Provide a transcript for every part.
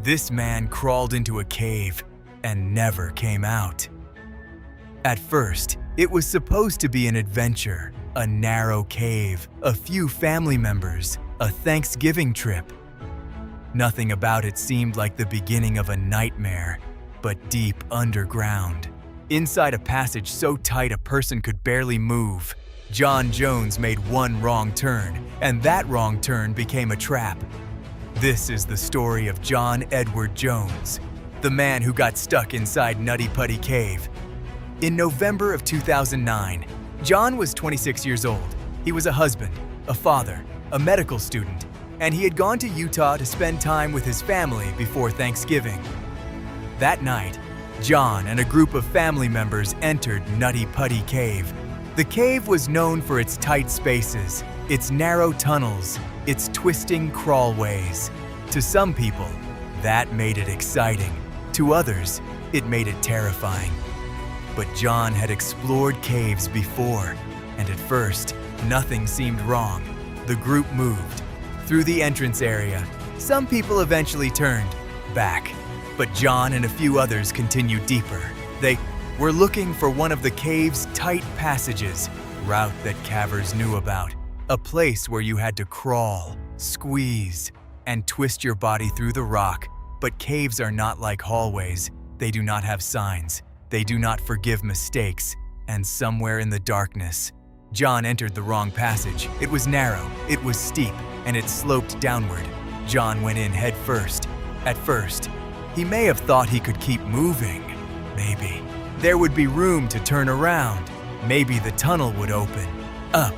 This man crawled into a cave and never came out. At first, it was supposed to be an adventure, a narrow cave, a few family members, a Thanksgiving trip. Nothing about it seemed like the beginning of a nightmare, but deep underground. Inside a passage so tight a person could barely move, John Jones made one wrong turn, and that wrong turn became a trap. This is the story of John Edward Jones, the man who got stuck inside Nutty Putty Cave. In November of 2009, John was 26 years old. He was a husband, a father, a medical student, and he had gone to Utah to spend time with his family before Thanksgiving. That night, John and a group of family members entered Nutty Putty Cave. The cave was known for its tight spaces, its narrow tunnels, its twisting crawlways. To some people, that made it exciting. To others, it made it terrifying. But John had explored caves before, and at first, nothing seemed wrong. The group moved through the entrance area. Some people eventually turned back, but John and a few others continued deeper. They were looking for one of the cave's tight passages, route that cavers knew about. A place where you had to crawl, squeeze, and twist your body through the rock. But caves are not like hallways. They do not have signs. They do not forgive mistakes. And somewhere in the darkness, John entered the wrong passage. It was narrow, it was steep, and it sloped downward. John went in head first. At first, he may have thought he could keep moving. Maybe there would be room to turn around. Maybe the tunnel would open up.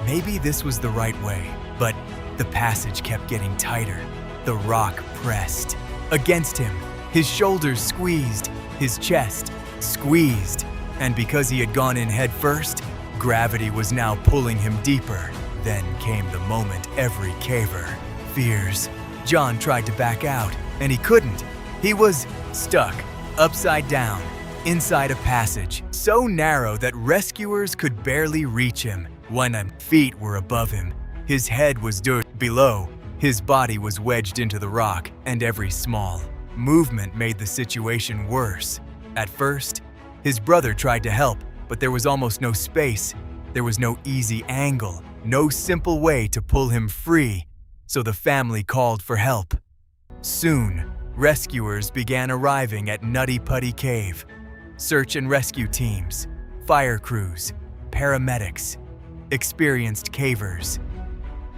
Maybe this was the right way. But the passage kept getting tighter. The rock pressed against him. His shoulders squeezed, his chest squeezed. And because he had gone in head first, gravity was now pulling him deeper. Then came the moment every caver fears. John tried to back out, and he couldn't. He was stuck, upside down, inside a passage so narrow that rescuers could barely reach him. 1 feet were above him. His head was below. His body was wedged into the rock, and every small movement made the situation worse. At first, his brother tried to help, but there was almost no space. There was no easy angle, no simple way to pull him free, so the family called for help. Soon, rescuers began arriving at Nutty Putty Cave. Search and rescue teams, fire crews, paramedics, experienced cavers,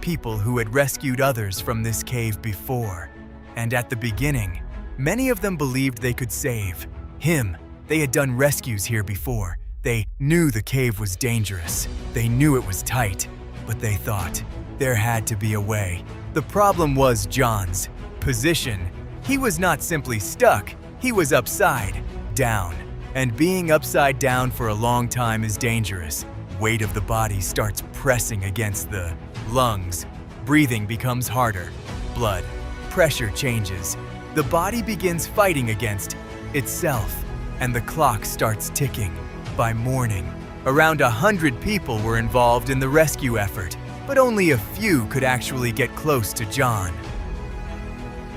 people who had rescued others from this cave before. And at the beginning, many of them believed they could save him. They had done rescues here before. They knew the cave was dangerous. They knew it was tight, but they thought there had to be a way. The problem was John's position. He was not simply stuck, he was upside down. And being upside down for a long time is dangerous. Weight of the body starts pressing against the lungs. Breathing becomes harder. Blood pressure changes. The body begins fighting against itself, and the clock starts ticking. By morning, around 100 people were involved in the rescue effort, but only a few could actually get close to John.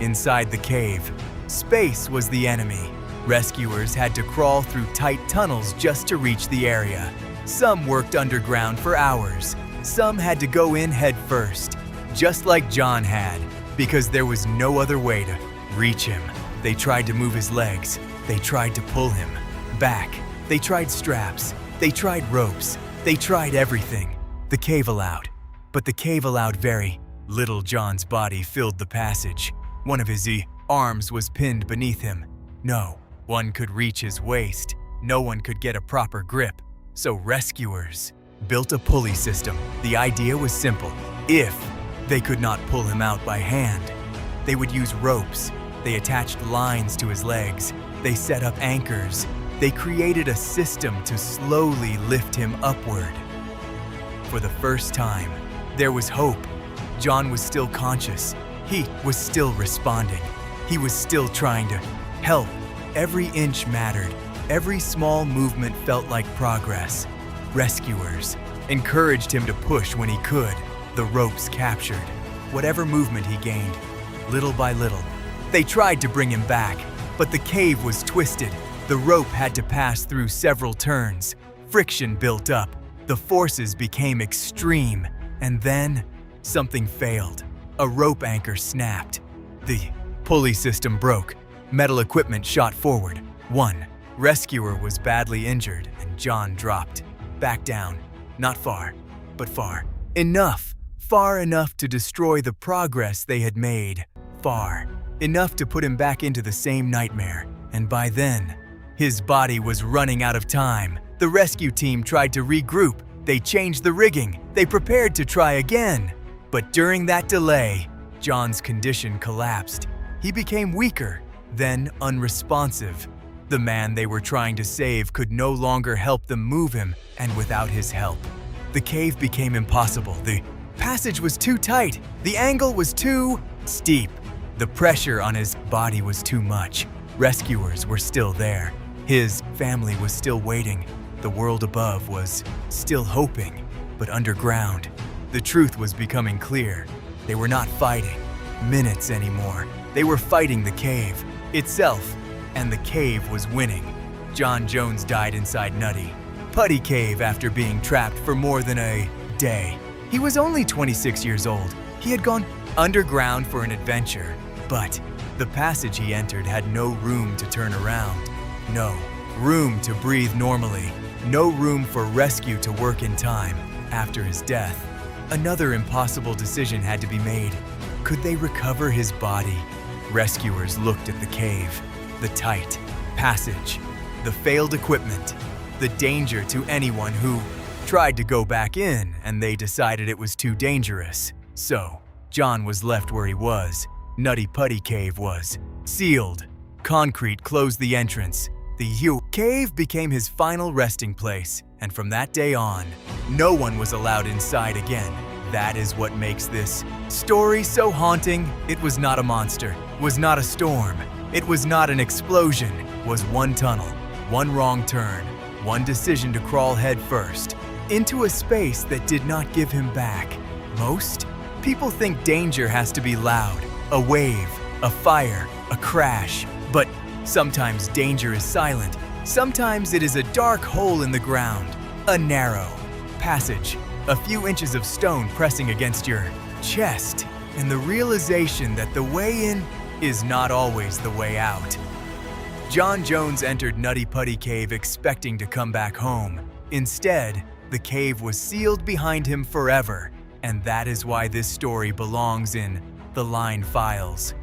Inside the cave, space was the enemy. Rescuers had to crawl through tight tunnels just to reach the area. Some worked underground for hours. Some had to go in head first, just like John had, because there was no other way to reach him. They tried to move his legs. They tried to pull him back. They tried straps. They tried ropes. They tried everything. The cave allowed. But the cave allowed very little. John's body filled the passage. One of his arms was pinned beneath him. No one could reach his waist. No one could get a proper grip. So rescuers built a pulley system. The idea was simple. If they could not pull him out by hand, they would use ropes. They attached lines to his legs. They set up anchors. They created a system to slowly lift him upward. For the first time, there was hope. John was still conscious. He was still responding. He was still trying to help. Every inch mattered. Every small movement felt like progress. Rescuers encouraged him to push when he could. The ropes captured whatever movement he gained. Little by little, They tried to bring him back, but the cave was twisted. The rope had to pass through several turns. Friction built up. The forces became extreme. And then, something failed. A rope anchor snapped. The pulley system broke. Metal equipment shot forward. One rescuer was badly injured, and John dropped. Back down. Not far, but far. Enough. Far enough to destroy the progress they had made. Far enough to put him back into the same nightmare. And by then, his body was running out of time. The rescue team tried to regroup. They changed the rigging. They prepared to try again. But during that delay, John's condition collapsed. He became weaker, then unresponsive. The man they were trying to save could no longer help them move him, and without his help, the cave became impossible. The passage was too tight. The angle was too steep. The pressure on his body was too much. Rescuers were still there. His family was still waiting. The world above was still hoping. But underground, the truth was becoming clear. They were not fighting minutes anymore. They were fighting the cave itself, and the cave was winning. John Jones died inside Nutty Putty Cave after being trapped for more than a day. He was only 26 years old. He had gone underground for an adventure, but the passage he entered had no room to turn around, no room to breathe normally, no room for rescue to work in time. After his death, another impossible decision had to be made. Could they recover his body? Rescuers looked at the cave, the tight passage, the failed equipment, the danger to anyone who tried to go back in, and they decided it was too dangerous. So, John was left where he was. Nutty Putty Cave was sealed. Concrete closed the entrance. The cave became his final resting place, and from that day on, no one was allowed inside again. That is what makes this story so haunting. It was not a monster, was not a storm, it was not an explosion, was one tunnel, one wrong turn, one decision to crawl head first into a space that did not give him back. Most people think danger has to be loud, a wave, a fire, a crash, but sometimes danger is silent. Sometimes it is a dark hole in the ground, a narrow passage, a few inches of stone pressing against your chest, and the realization that the way in is not always the way out. John Jones entered Nutty Putty Cave expecting to come back home. Instead, the cave was sealed behind him forever, and that is why this story belongs in the Line Files.